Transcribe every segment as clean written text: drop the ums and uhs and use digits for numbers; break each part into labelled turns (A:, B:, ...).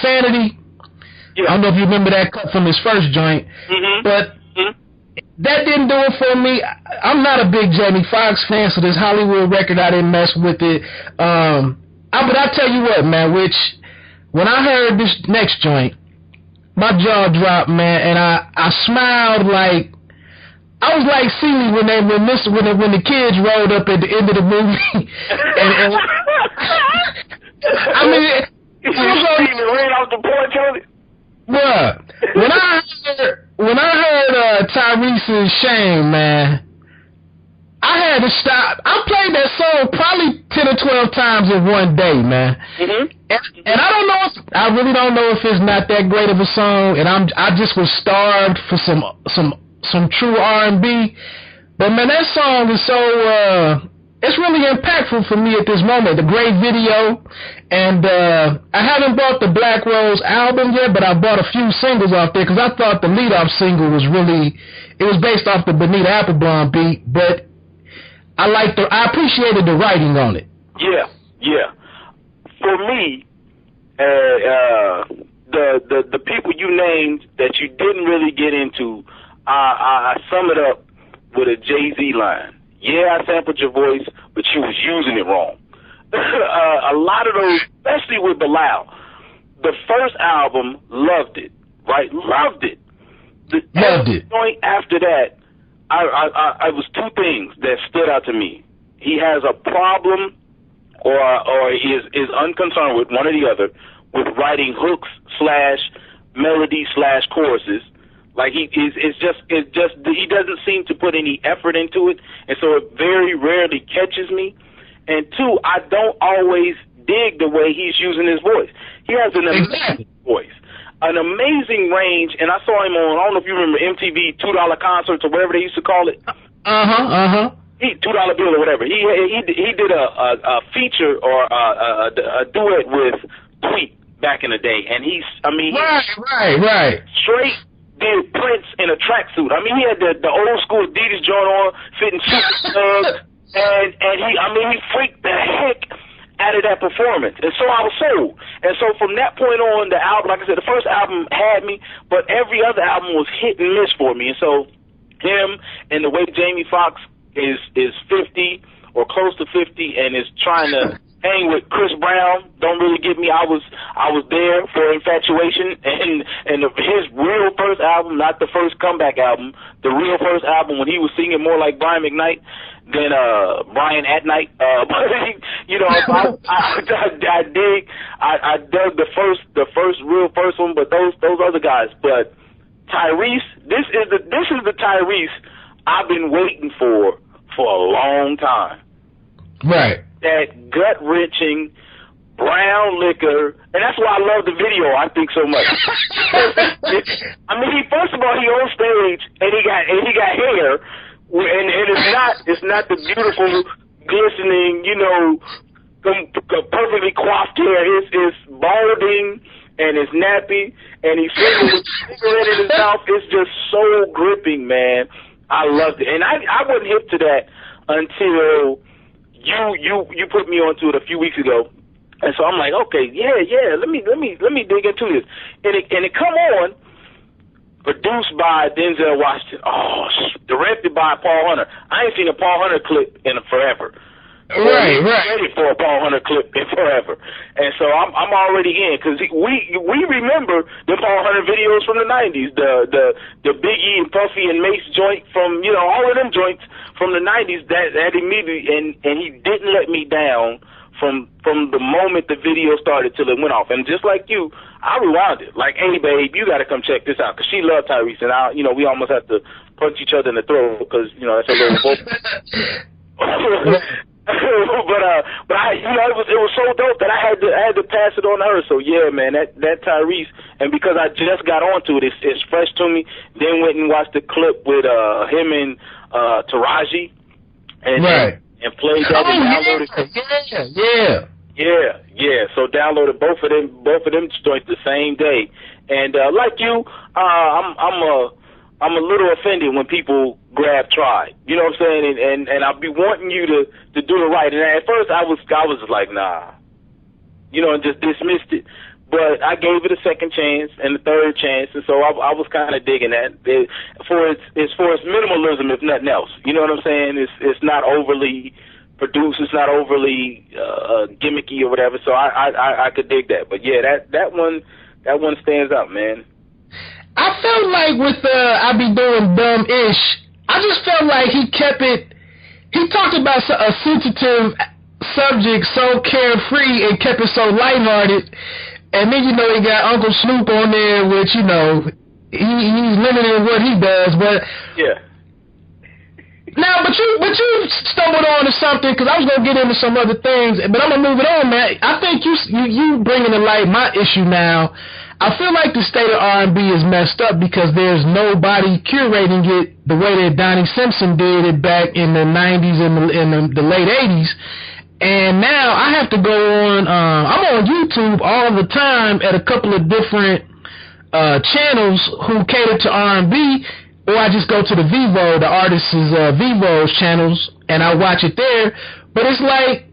A: Sanity. Yeah. I don't know if you remember that cut from his first joint, but that didn't do it for me. I'm not a big Jamie Foxx fan, so this Hollywood record, I didn't mess with it. But I tell you what, man, when I heard this next joint, my jaw dropped, man, and I smiled like I was like Celie when the kids rolled up at the end of the movie. and I mean, it was
B: ran off the porch on it.
A: Bruh, when I heard Tyrese's Shame, man, I had to stop. I played that song probably 10 or 12 times in one day, man. And I really don't know if it's not that great of a song, and I just was starved for some true R&B. But man, that song is so it's really impactful for me at this moment. The great video, and I haven't bought the Black Rose album yet, but I bought a few singles off there because I thought the lead-off single was based off the Bonita Applebaum beat, but I appreciated the writing on it.
B: Yeah. For me, the people you named that you didn't really get into, I sum it up with a Jay-Z line. Yeah, I sampled your voice, but you was using it wrong. A lot of those, especially with Bilal, the first album, loved it, right? Loved it.
A: Loved it.
B: Point after that, I was two things that stood out to me. He has a problem, or he is unconcerned with one or the other, with writing hooks / melody / choruses. Like he doesn't seem to put any effort into it, and so it very rarely catches me. And two, I don't always dig the way he's using his voice. He has an amazing voice, an amazing range, and I saw him on, I don't know if you remember MTV $2 concerts or whatever they used to call it. $2 bill or whatever. He did a feature or a duet with Tweet back in the day, and
A: right.
B: Straight did Prince in a tracksuit. I mean, he had the old school Adidas joint on, fitting super snug, and he freaked the heck out of that performance. And so I was sold. And so from that point on, the album, like I said, the first album had me, but every other album was hit and miss for me. And so him and the way Jamie Foxx is 50 or close to 50 and is trying to hang with Chris Brown don't really get me. I was there for Infatuation, and his real first album, not the first comeback album, the real first album when he was singing more like Brian McKnight than Brian at Night. But you know, I dug the first real first one, but those other guys. But Tyrese, this is the Tyrese I've been waiting for a long time.
A: Right.
B: That gut-wrenching brown liquor, and that's why I love the video, I think, so much. I mean, first of all, he on stage and he got hair, and it's not the beautiful, glistening, you know, perfectly coiffed hair. It's balding and it's nappy, and he's singing with a cigarette in his mouth. It's just so gripping, man. I loved it, and I wasn't hip to that until you put me onto it a few weeks ago, and so I'm like, okay, yeah, let me dig into this, and it come on, produced by Denzel Washington, directed by Paul Hunter. I ain't seen a Paul Hunter clip in forever.
A: Right.
B: Ready for a Paul Hunter clip in forever, and so I'm already in, because we remember the Paul Hunter videos from the '90s, the Biggie and Puffy and Mace joint from, you know, all of them joints from the '90s. That immediately, and he didn't let me down from the moment the video started till it went off. And just like you, I rewound it. Like, hey babe, you got to come check this out, because she loved Tyrese, and we almost have to punch each other in the throat, because that's a little vocal. but I, it was so dope that I had to pass it on to her. So yeah, man, that Tyrese, and because I just got onto it, it's fresh to me. Then went and watched the clip with him and Taraji, and
A: right.
B: and played that and downloaded. Yeah. So downloaded both of them joints the same day. And like you, I'm a little offended when people grab Tribe. You know what I'm saying? And I'll be wanting you to do it right. And at first I was like, nah, and just dismissed it. but I gave it a second chance and a third chance, and so I was kind of digging that. For its minimalism, if nothing else, you know what I'm saying? It's not overly produced, it's not overly gimmicky or whatever. So I could dig that. But yeah, that one stands out, man.
A: I felt like with I Be Doing Dumb-ish, I just felt like he kept it. He talked about a sensitive subject so carefree and kept it so lighthearted. And then, you know, he got Uncle Snoop on there, which, you know, he's limited in what he does, but...
B: Yeah.
A: Now, but you stumbled on to something, because I was going to get into some other things, but I'm going to move it on, man. I think you bringing to light my issue now. I feel like the state of R&B is messed up because there's nobody curating it the way that Donnie Simpson did it back in the 90s and in the late 80s. And now I have to go on, I'm on YouTube all the time at a couple of different channels who cater to R&B, or I just go to the Vevo, the artist's Vevo's channels, and I watch it there. But it's like,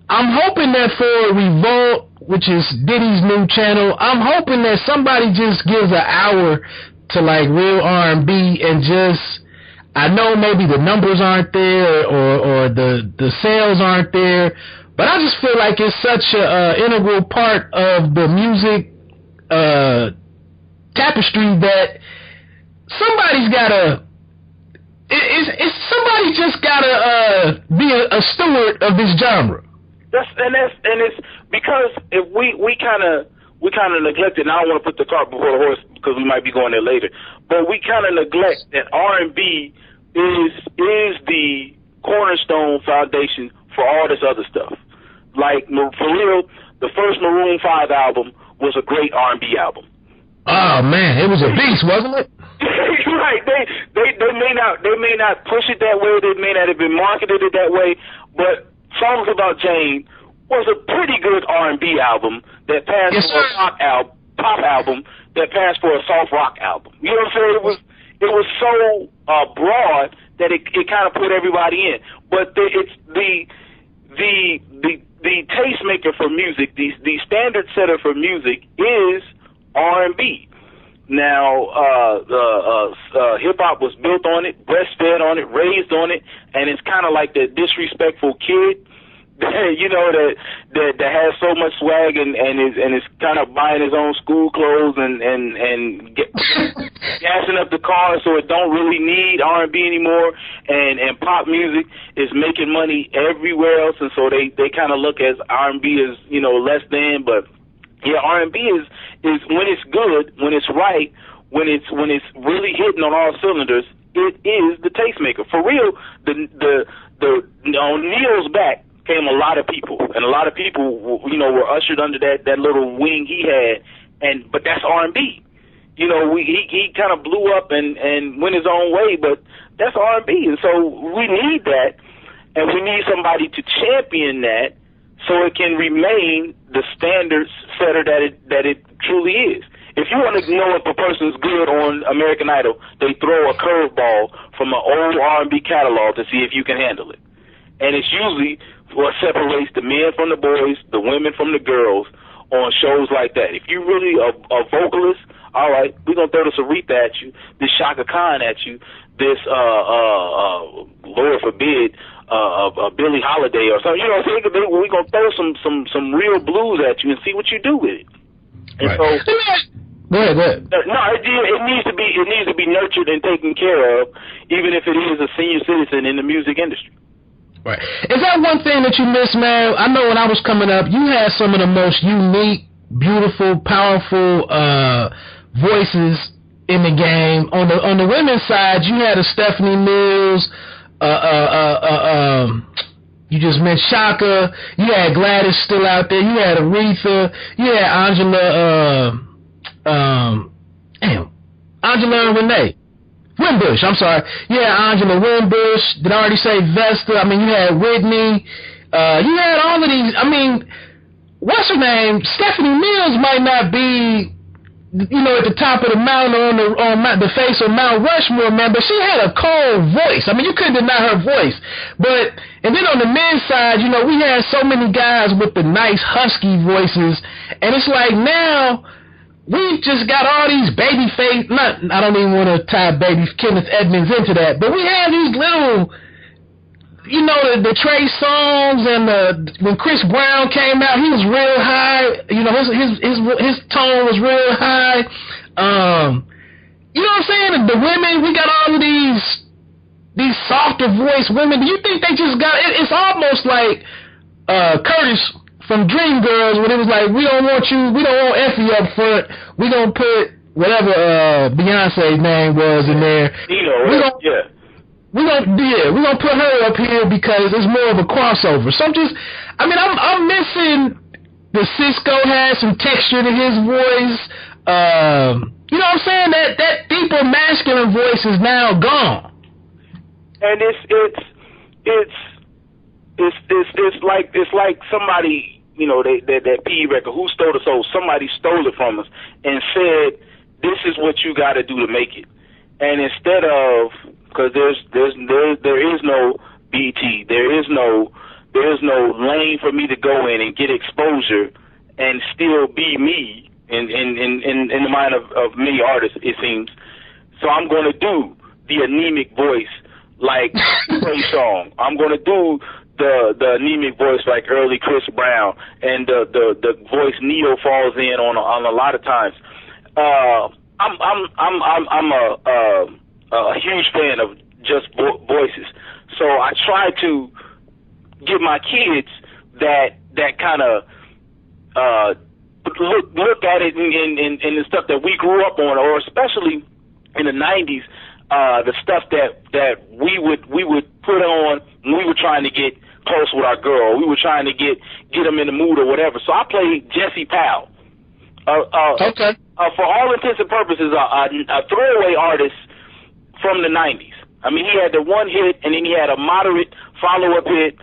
A: I'm hoping that for Revolt, which is Diddy's new channel, I'm hoping that somebody just gives an hour to like real R&B and just... I know maybe the numbers aren't there or the sales aren't there, but I just feel like it's such a integral part of the music tapestry that somebody's gotta. Somebody just gotta be a steward of this genre.
B: And it's because if we kind of neglect it. And I don't want to put the cart before the horse because we might be going there later. But we kind of neglect that R&B is the cornerstone foundation for all this other stuff. Like, for real, the first Maroon 5 album was a great R&B album.
A: Oh man, it was a beast, wasn't it?
B: Right. They may not push it that way. They may not have been marketed it that way. But Songs About Jane was a pretty good R&B album that passed for a pop album that passed for a soft rock album. You know what I'm saying? It was so broad that it kind of put everybody in. But it's the tastemaker for music, the standard setter for music is R&B. Now, hip hop was built on it, breastfed on it, raised on it, and it's kind of like the disrespectful kid, you know, that has so much swag and is kind of buying his own school clothes and gassing up the car, so it don't really need R&B anymore. And pop music is making money everywhere else, and so they kind of look at R&B as, you know, less than. But yeah, R&B is when it's good, when it's right, when it's really hitting on all cylinders, it is the tastemaker. For real, on Neil's back came a lot of people, and a lot of people, you know, were ushered under that little wing he had, but that's R&B. You know, he kind of blew up and went his own way, but that's R&B, and so we need that, and we need somebody to champion that so it can remain the standard setter that it truly is. If you want to know if a person's good on American Idol, they throw a curveball from an old R&B catalog to see if you can handle it. And it's usually what separates the men from the boys, the women from the girls on shows like that. If you really a vocalist, all right, we're going to throw this Aretha at you, this Shaka Khan at you, this, Lord forbid, Billie Holiday or something. You know, so we're going to throw some real blues at you and see what you do with it. And
A: right. So, Go ahead.
B: No, it needs to be nurtured and taken care of, even if it is a senior citizen in the music industry.
A: Right. Is that one thing that you miss, man? I know when I was coming up, you had some of the most unique, beautiful, powerful voices in the game. On the women's side, you had a Stephanie Mills, you just mentioned Shaka, you had Gladys still out there, you had Aretha, you had Angela and Renee. Winbush, I'm sorry. Yeah, Angela Winbush. Did I already say Vesta? I mean, you had Whitney. You had all of these. I mean, what's her name? Stephanie Mills might not be at the top of the mountain on the face of Mount Rushmore, man, but she had a cold voice. I mean, you couldn't deny her voice. And then on the men's side, we had so many guys with the nice husky voices, and it's like now we just got all these baby face. I don't even want to tie Kenneth Edmonds into that, but we have these little. The Trey Songz and when Chris Brown came out, he was real high. His tone was real high. You know what I'm saying? The women, we got all of these softer voice women. Do you think they just got? It's almost like Curtis from Dreamgirls when it was like, we don't want Effie up front. We gonna put whatever Beyonce's name was in there. We're gonna put her up here because it's more of a crossover. So I'm missing the Cisco has some texture to his voice. You know what I'm saying? That deeper masculine voice is now gone.
B: And it's like somebody, that PE record, Who Stole the Soul? Somebody stole it from us and said, this is what you got to do to make it. And instead of, because there is no BT, there is no lane for me to go in and get exposure and still be me in the mind of many artists, it seems. So I'm going to do the anemic voice like Trey Songz. I'm going to do the anemic voice like early Chris Brown, and the voice Neo falls in on a lot of times. I'm a huge fan of just voices, so I try to give my kids that kind of look at it in the stuff that we grew up on, or especially in the 90s, the stuff that we would put on when we were trying to get close with our girl. We were trying to get them in the mood or whatever. So I played Jesse Powell.
A: Okay.
B: For all intents and purposes, a throwaway artist from the 90s. I mean, he had the one hit, and then he had a moderate follow-up hit,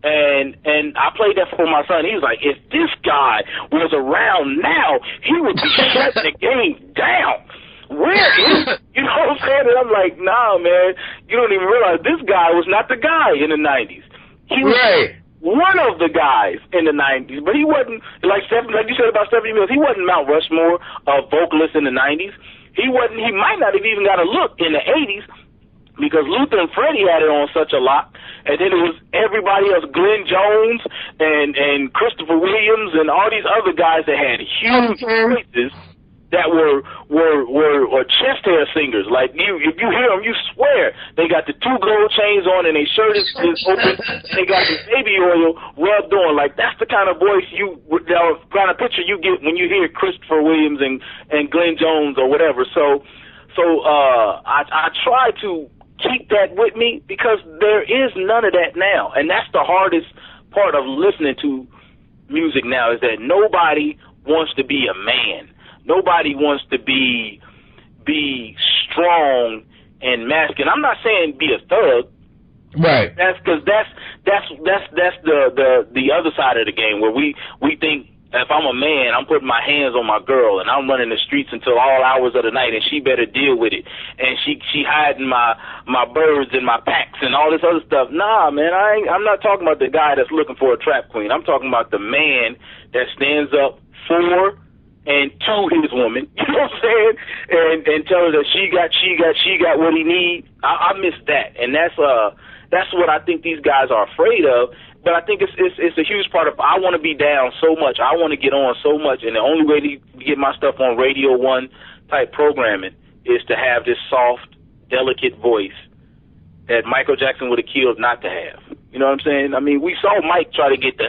B: and I played that for my son. He was like, if this guy was around now, he would be shutting the game down. Where is, you know what I'm saying? And I'm like, nah, man, you don't even realize this guy was not the guy in the 90s. He was one of the guys in the 90s, but he wasn't, like you said about Stephanie Mills, he wasn't Mount Rushmore of vocalists in the 90s. He might not have even got a look in the 80s, because Luther and Freddie had it on such a lot, and then it was everybody else, Glenn Jones and Christopher Williams and all these other guys that had huge voices that were chest hair singers. Like, if you hear them, you swear they got the 2 gold chains on and their shirt is open. They got the baby oil rubbed on. Like, that's the kind of voice the kind of picture you get when you hear Christopher Williams and Glenn Jones or whatever. So I try to keep that with me, because there is none of that now, and that's the hardest part of listening to music now, is that nobody wants to be a man. Nobody wants to be strong and masculine. I'm not saying be a thug.
A: Right.
B: That's because that's the other side of the game, where we think, if I'm a man, I'm putting my hands on my girl and I'm running the streets until all hours of the night, and she better deal with it. And she hiding my birds and my packs and all this other stuff. Nah, man, I'm not talking about the guy that's looking for a trap queen. I'm talking about the man that stands up for and to his woman, you know what I'm saying, and tell her that she got what he needs. I miss that, and that's what I think these guys are afraid of. But I think it's a huge part of, I want to be down so much, I want to get on so much, and the only way to get my stuff on Radio 1 type programming is to have this soft, delicate voice that Michael Jackson would have killed not to have. You know what I'm saying? I mean, we saw Mike try to get the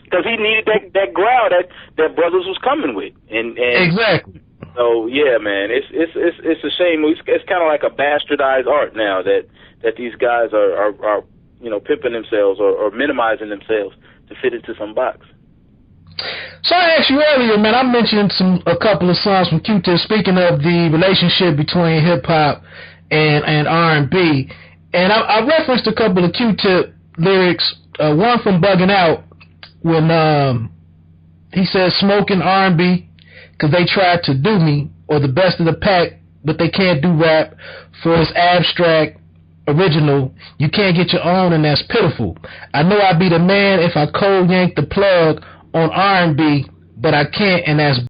B: because he needed that growl that Brothers was coming with, and
A: exactly.
B: So yeah, man, it's a shame. It's kind of like a bastardized art now that these guys are pimping themselves or minimizing themselves to fit into some box.
A: So I asked you earlier, man, I mentioned a couple of songs from Q-Tip, speaking of the relationship between hip-hop and R&B, and I referenced a couple of Q-Tip lyrics, one from Bugging Out, when he says smoking R&B, cause they tried to do me, or the best of the pack, but they can't do rap for its abstract original. You can't get your own, and that's pitiful. I know I'd be the man if I cold yank the plug on R&B, but I can't, and that's